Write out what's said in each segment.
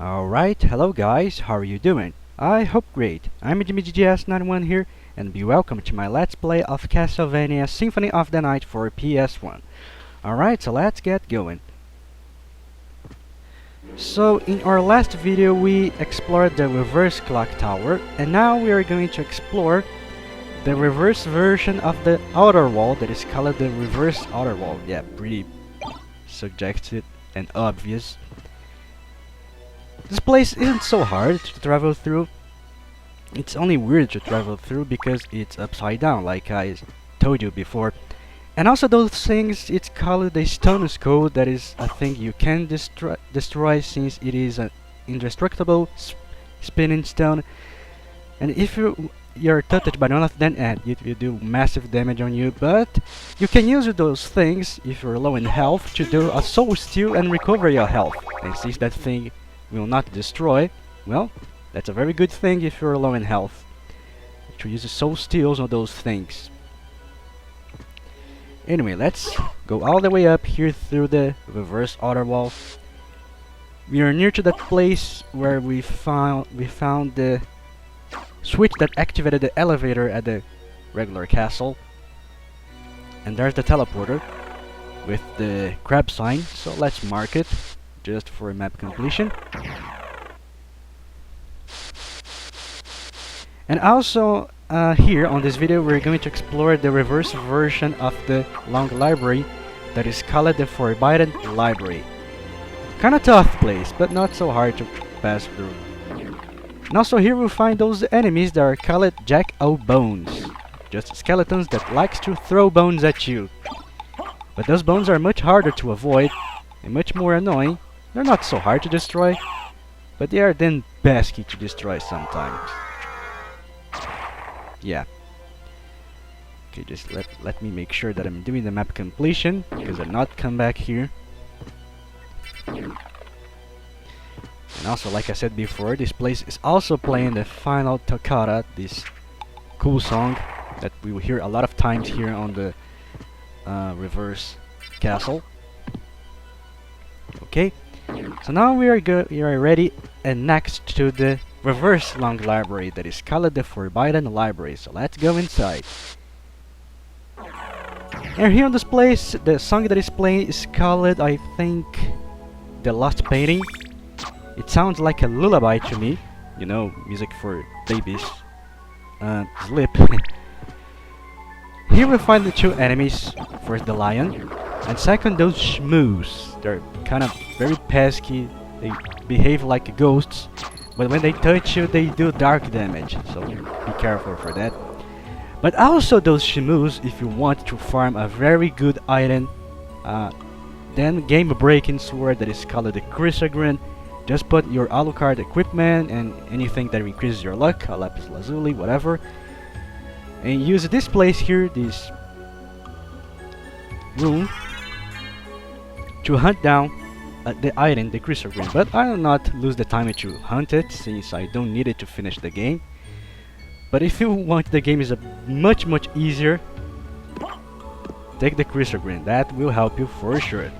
Alright, hello guys, how are you doing? I hope great. I'm JimmyGGS91 here, and be welcome to my Let's Play of Castlevania Symphony of the Night for PS1. Alright, so let's get going. So, in our last video we explored the reverse clock tower, and now we are going to explore the reverse version of the outer wall that is called the reverse outer wall. Yeah, pretty suggested and obvious. This place isn't so hard to travel through. It's only weird to travel through because it's upside down, like I told you before. And also those things, it's called the stone skull. That is a thing you can destroy since it is an indestructible spinning stone. And if you're touched by one of them, and it will do massive damage on you. But you can use those things if you're low in health to do a soul steal and recover your health. And since that thing will not destroy, well, that's a very good thing if you're low in health, to use the soul steals on those things. Anyway, let's go all the way up here through the reverse outer wall. We are near to that place where we found the switch that activated the elevator at the regular castle, and there's the teleporter with the crab sign, so let's mark it just for map completion. And also here on this video we're going to explore the reverse version of the long library that is called the Forebiden Library. Kinda tough place, but not so hard to pass through. And also here we'll find those enemies that are called Jack-o'-bones, just skeletons that likes to throw bones at you. But those bones are much harder to avoid and much more annoying. They're not so hard to destroy, but they are then pesky to destroy sometimes. Yeah. Okay, just let me make sure that I'm doing the map completion, because I'll not come back here. And also, like I said before, this place is also playing the final toccata, this cool song that we will hear a lot of times here on the reverse castle. Okay, so now we are ready and next to the reverse long library that is called the Forbidden Library. So let's go inside. And here on this place, the song that is playing is called, I think, The Lost Painting. It sounds like a lullaby to me, you know, music for babies. Sleep. Here we find the two enemies. First the lion, and second those shmoos. They're kind of very pesky. They behave like ghosts, but when they touch you they do dark damage, so be careful for that. But also those shmoos, if you want to farm a very good item, then game breaking sword that is called the Chrysogram. Just put your Alucard equipment and anything that increases your luck, a lapis lazuli, whatever, and use this place here, this room, to hunt down the item, the Chrysogram. But I will not lose the time to hunt it, since I don't need it to finish the game. But if you want the game is much easier, take the Chrysogram. That will help you for sure.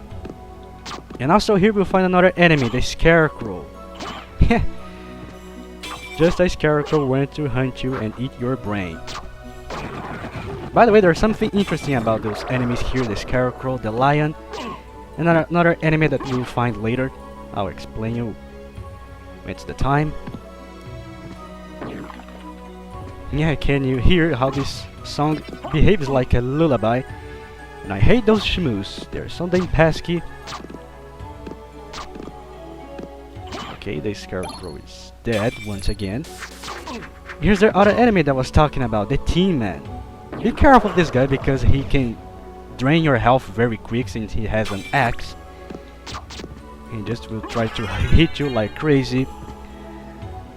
And also here we'll find another enemy, the Scarecrow. Just a Scarecrow went to hunt you and eat your brain. By the way, there's something interesting about those enemies here, the Scarecrow, the lion, and another enemy that we'll find later. I'll explain you when it's the time. Yeah, can you hear how this song behaves like a lullaby? And I hate those shmoos, they're something pesky. Okay, the Scarecrow is dead once again. Here's the other enemy that I was talking about, the Tin Man. Be careful of this guy because he can drain your health very quick since he has an axe. He just will try to hit you like crazy.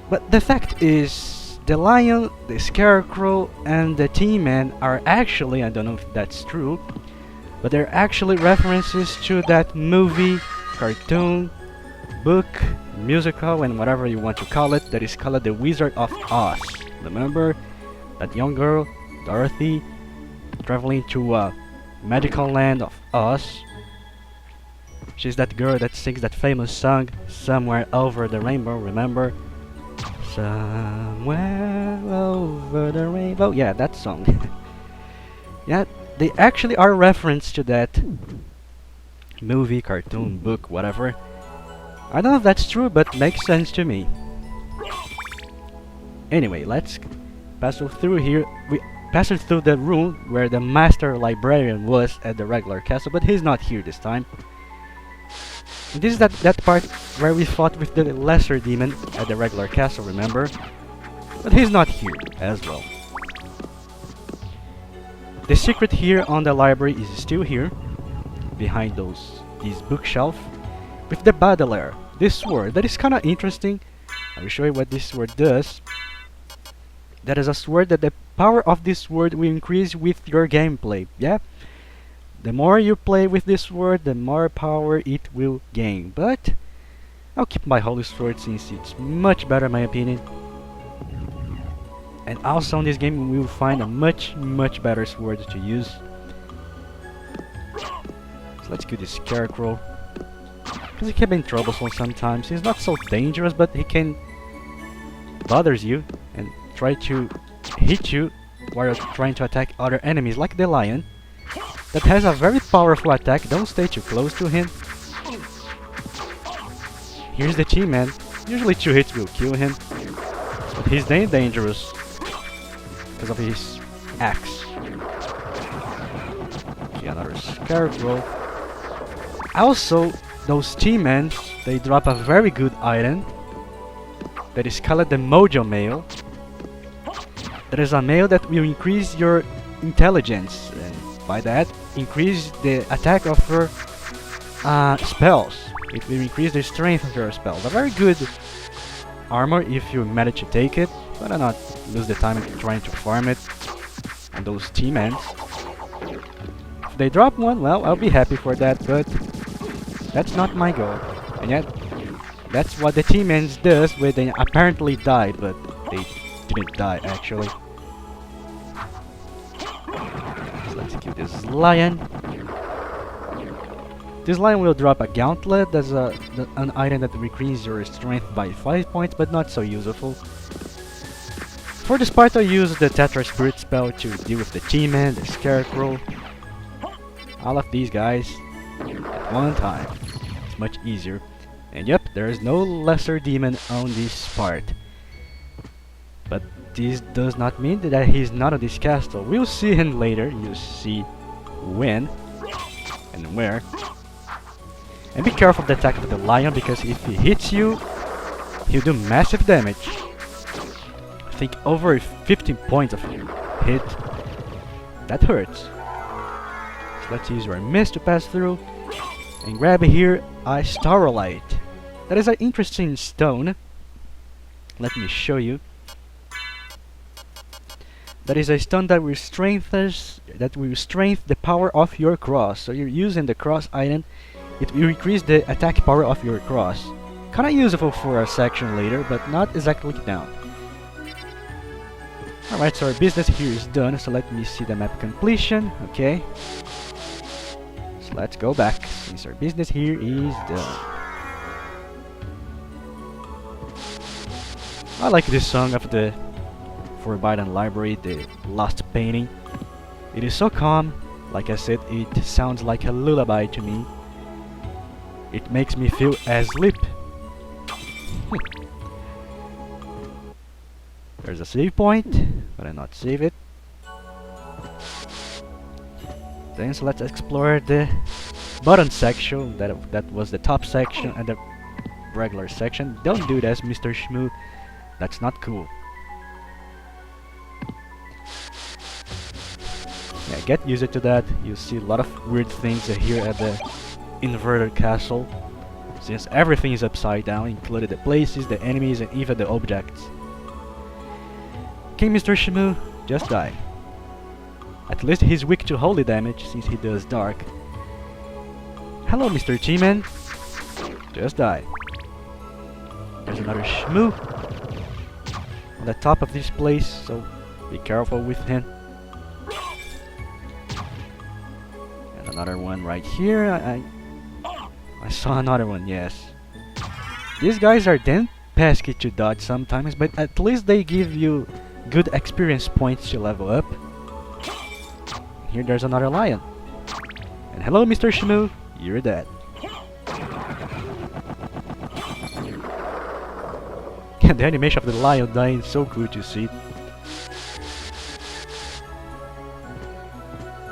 But the fact is, the lion, the Scarecrow, and the Tin Man are actually, I don't know if that's true, but they're actually references to that movie, cartoon, book, musical, and whatever you want to call it, that is called The Wizard of Oz. Remember that young girl, Dorothy, traveling to a magical land of Oz, She's that girl that sings that famous song, Somewhere Over the Rainbow, remember? Somewhere over the rainbow. Yeah, that song. Yeah, they actually are reference to that movie, cartoon, book, whatever. I don't know if that's true, but makes sense to me. Anyway, let's pass through here. We pass through the room where the master librarian was at the regular castle, but he's not here this time. And this is that part where we fought with the lesser demon at the regular castle, remember? But he's not here as well. The secret here on the library is still here, behind these bookshelf, with the Baudelaire, this sword that is kind of interesting. I will show you what this sword does. That is a sword that the power of this sword will increase with your gameplay. Yeah, the more you play with this sword, the more power it will gain. But I'll keep my holy sword since it's much better in my opinion. And also in this game we will find a much better sword to use. So let's kill this scarecrow, because he can be troublesome sometimes. He's not so dangerous, but he can bothers you and try to hit you while you're trying to attack other enemies, like the lion that has a very powerful attack. Don't stay too close to him. Here's the T-Man. Usually 2 hits will kill him, but he's dangerous because of his axe. Okay, another scarecrow. Also, those T-Men, they drop a very good item that is called the Mojo Mail. That is a mail that will increase your intelligence, and by that increase the attack of your spells. It will increase the strength of your spells. A very good armor if you manage to take it, but I not lose the time trying to farm it on those T-Men. If they drop one, well, I'll be happy for that, but that's not my goal. And yet, that's what the T-Men does when they apparently died, but they didn't die actually. So let's kill this lion. This lion will drop a gauntlet. That's an item that increases your strength by 5 points, but not so useful. For this part I use the Tetra Spirit spell to deal with the T-Man, the Scarecrow, all of these guys at one time. It's much easier. And yep, there is no lesser demon on this part. But this does not mean that he's not on this castle. We'll see him later. You'll see when and where. And be careful of the attack of the lion, because if he hits you, he'll do massive damage. I think over 15 points of hit. That hurts. So let's use our mist to pass through and grab here a starlight. That is an interesting stone. Let me show you. That is a stone that will strengthen the power of your cross. So you're using the cross item, it will increase the attack power of your cross. Kinda useful for a section later, but not exactly now. Alright, so our business here is done, so let me see the map completion. Okay. So let's go back, since our business here is done. I like this song of the Forbidden Library, the Lost Painting. It is so calm. Like I said, it sounds like a lullaby to me. It makes me feel asleep. There's a save point, but I not save it. Then so let's explore the bottom section. That was the top section and the regular section. Don't do that, Mr. Shmoo. That's not cool. Yeah, get used to that. You see a lot of weird things here at the inverted castle, since everything is upside down, including the places, the enemies, and even the objects. Okay, Mr. Shmoo, just die. At least he's weak to holy damage, since he does dark. Hello, Mr. T-Man. Just die. There's another Shmoo on the top of this place, so be careful with him. And another one right here. I saw another one, yes. These guys are then pesky to dodge sometimes, but at least they give you good experience points to level up. Here there's another lion. And hello, Mr. Shmoo, you're dead. The animation of the lion dying is so cool to see.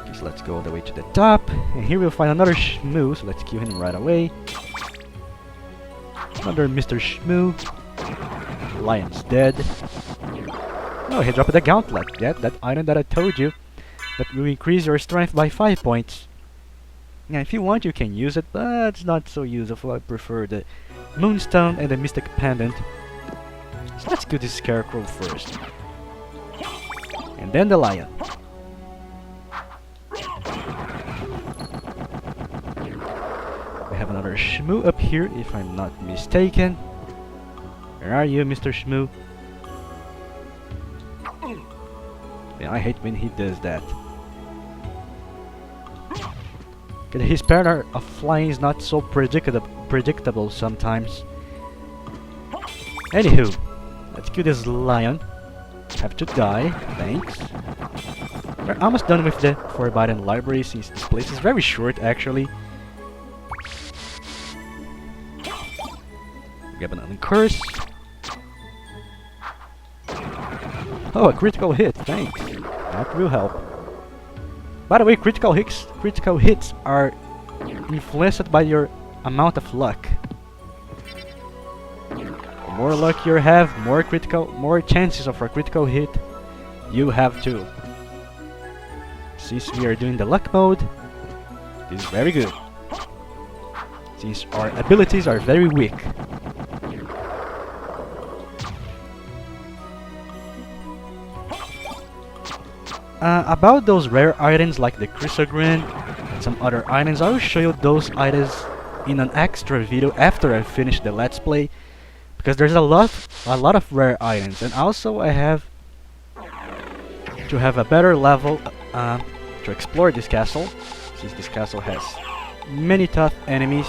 Okay, so let's go all the way to the top. And here we'll find another Shmoo, so let's kill him right away. Another Mr. Shmoo. Lion's dead. Oh, he dropped the gauntlet. Yeah, that item that I told you. That will increase your strength by 5 points. Yeah, if you want you can use it, but it's not so useful. I prefer the Moonstone and the Mystic Pendant. So let's do this Scarecrow first. And then the lion. We have another Shmoo up here, if I'm not mistaken. Where are you, Mr. Shmoo? Yeah, I hate when he does that. His pattern of flying is not so predictable sometimes. Anywho, let's kill this lion. Have to die, thanks. We're almost done with the Forbidden Library since this place is very short actually. Grab an curse. Oh, a critical hit, thanks. That will help. By the way, critical hits are influenced by your amount of luck. The more luck you have, more chances of a critical hit you have too. Since we are doing the luck mode, this is very good. Since our abilities are very weak. About those rare items like the Chrysogram and some other items, I will show you those items in an extra video after I finish the Let's Play, because there's a lot of rare items, and also I have to have a better level to explore this castle, since this castle has many tough enemies,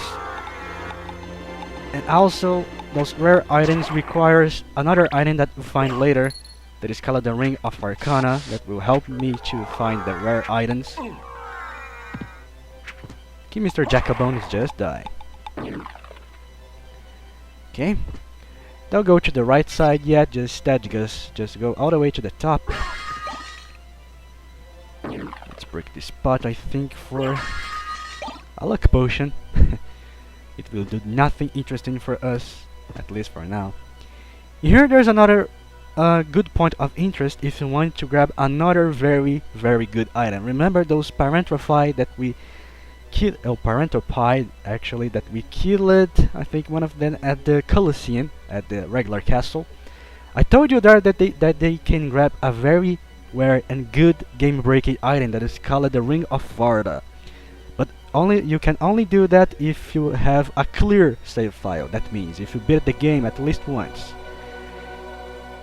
and also those rare items requires another item that we'll find later. That is called the Ring of Arcana, that will help me to find the rare items. Okay, Mr. Jacobone is just dying. Okay, don't go to the right side yet, just go all the way to the top. Let's break this pot, I think, for a luck potion. It will do nothing interesting for us, at least for now. Here there's another good point of interest if you want to grab another very good item. Remember those Parentrophi that we killed, Parentopie actually, that we killed, I think one of them at the Colosseum, at the regular castle. I told you there that they can grab a very rare and good game-breaking item that is called the Ring of Pharda. But you can only do that if you have a clear save file. That means if you beat the game at least once.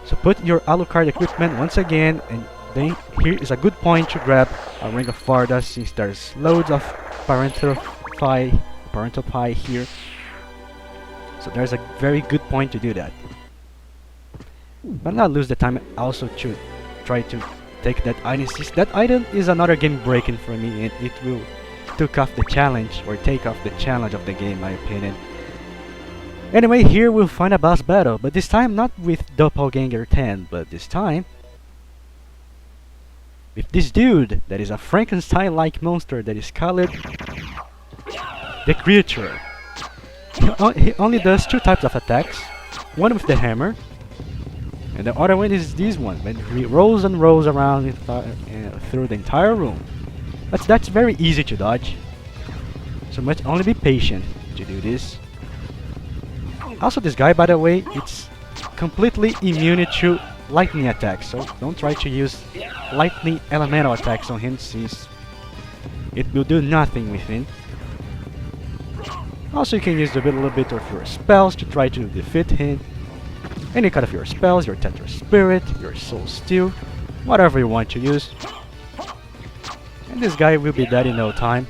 So put your Alucard equipment once again, and then here is a good point to grab a Ring of Pharda, since there's loads of Parentopie here. So there's a very good point to do that. But not lose the time also to try to take that item, since that item is another game breaking for me, and it will take off the challenge of the game, in my opinion. Anyway, here we'll find a boss battle, but this time not with Doppelganger 10, but this time with this dude that is a Frankenstein-like monster that is called the Creature. He only does 2 types of attacks, one with the hammer, and the other one is this one, when he rolls and rolls around through the entire room. But that's very easy to dodge, so must only be patient to do this. Also, this guy, by the way, it's completely immune to lightning attacks, so don't try to use lightning elemental attacks on him, since it will do nothing with him. Also, you can use a little bit of your spells to try to defeat him. Any kind of your spells, your Tetra Spirit, your Soul Steel, whatever you want to use. And this guy will be dead in no time.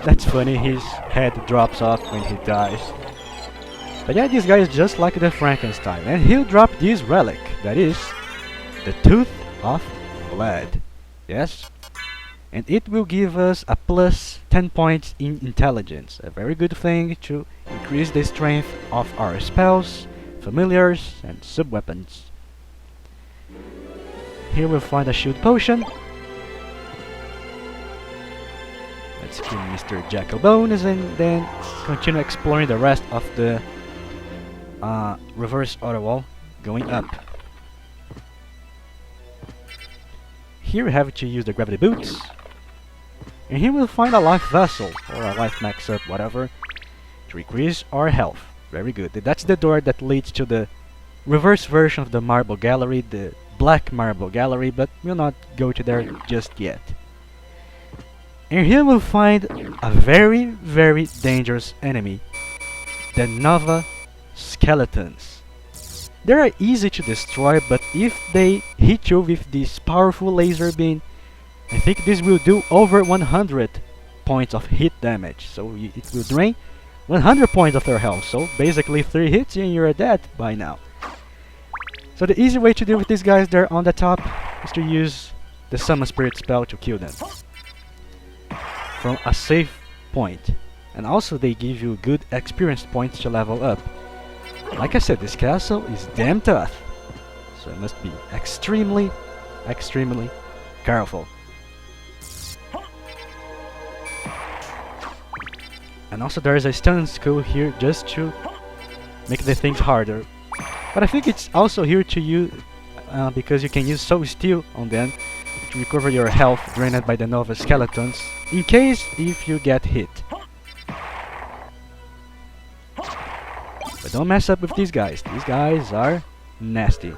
That's funny, his head drops off when he dies. But yeah, this guy is just like the Frankenstein, and he'll drop this relic, that is, the Tooth of Vlad. Yes? And it will give us a plus 10 points in intelligence, a very good thing to increase the strength of our spells, familiars, and sub-weapons. Here we'll find a shield potion. Let's kill Mr. Jackalbones and then continue exploring the rest of the reverse auto wall going up. Here we have to use the gravity boots. And here we'll find a life vessel or a life max up, whatever, to increase our health. Very good. That's the door that leads to the reverse version of the marble gallery, the black marble gallery, but we'll not go to there just yet. And here we'll find a very, very dangerous enemy, the Nova Skeletons. They are easy to destroy, but if they hit you with this powerful laser beam, I think this will do over 100 points of hit damage. So it will drain 100 points of their health. So basically 3 hits and you're dead by now. So the easy way to deal with these guys there on the top is to use the Summon Spirit spell to kill them from a safe point. And also they give you good experience points to level up. Like I said, this castle is damn tough, so it must be extremely, extremely careful. And also there is a stun skill here just to make the things harder. But I think it's also here to use because you can use Soul Steel on them to recover your health drained by the Nova Skeletons in case if you get hit. But don't mess up with these guys. These guys are nasty.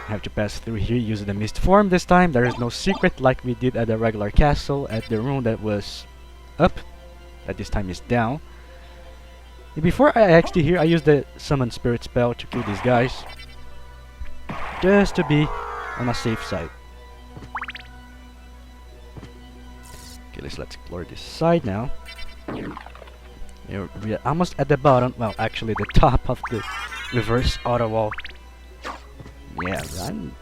Have to pass through here using the mist form this time. There is no secret like we did at the regular castle at the room that was up. That this time is down. And before I actually here, I used the Summon Spirit spell to kill these guys, just to be on a safe side. Okay, let's explore this side now. We're almost at the bottom, well actually the top of the reverse auto wall. Yeah, I'm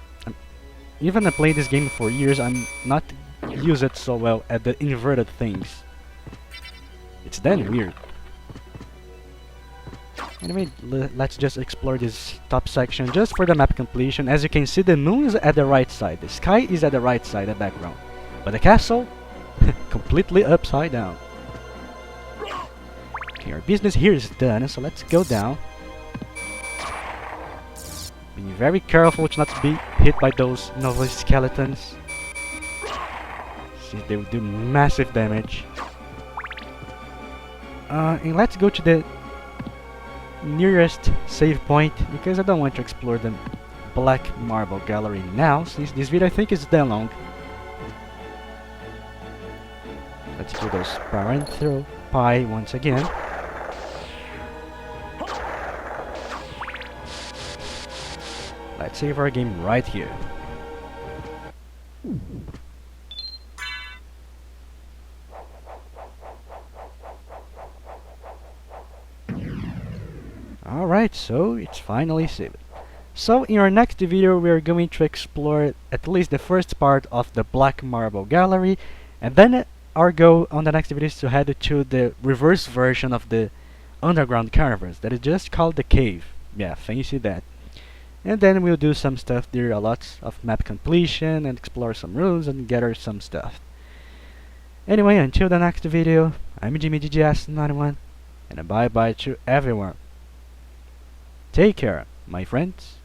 even I played this game for years, I'm not use it so well at the inverted things. It's then weird. Anyway, let's just explore this top section just for the map completion. As you can see, the moon is at the right side, the sky is at the right side, the background. But the castle, completely upside down. Okay, our business here is done, so let's go down. Be very careful to not be hit by those Nova Skeletons. See, they will do massive damage. And let's go to the nearest save point because I don't want to explore the black marble gallery now, since this video I think is that long. Let's do those parenthro pie once again. Let's save our game right here. Alright, so it's finally saved. So in our next video we are going to explore at least the first part of the Black Marble Gallery, and then our goal on the next video is to head to the reverse version of the underground caverns that is just called the cave. Yeah, fancy that. And then we'll do some stuff there, a lot of map completion and explore some rooms and gather some stuff. Anyway, until the next video, I'm Jimmy GGS91 and a bye bye to everyone. Take care, my friends.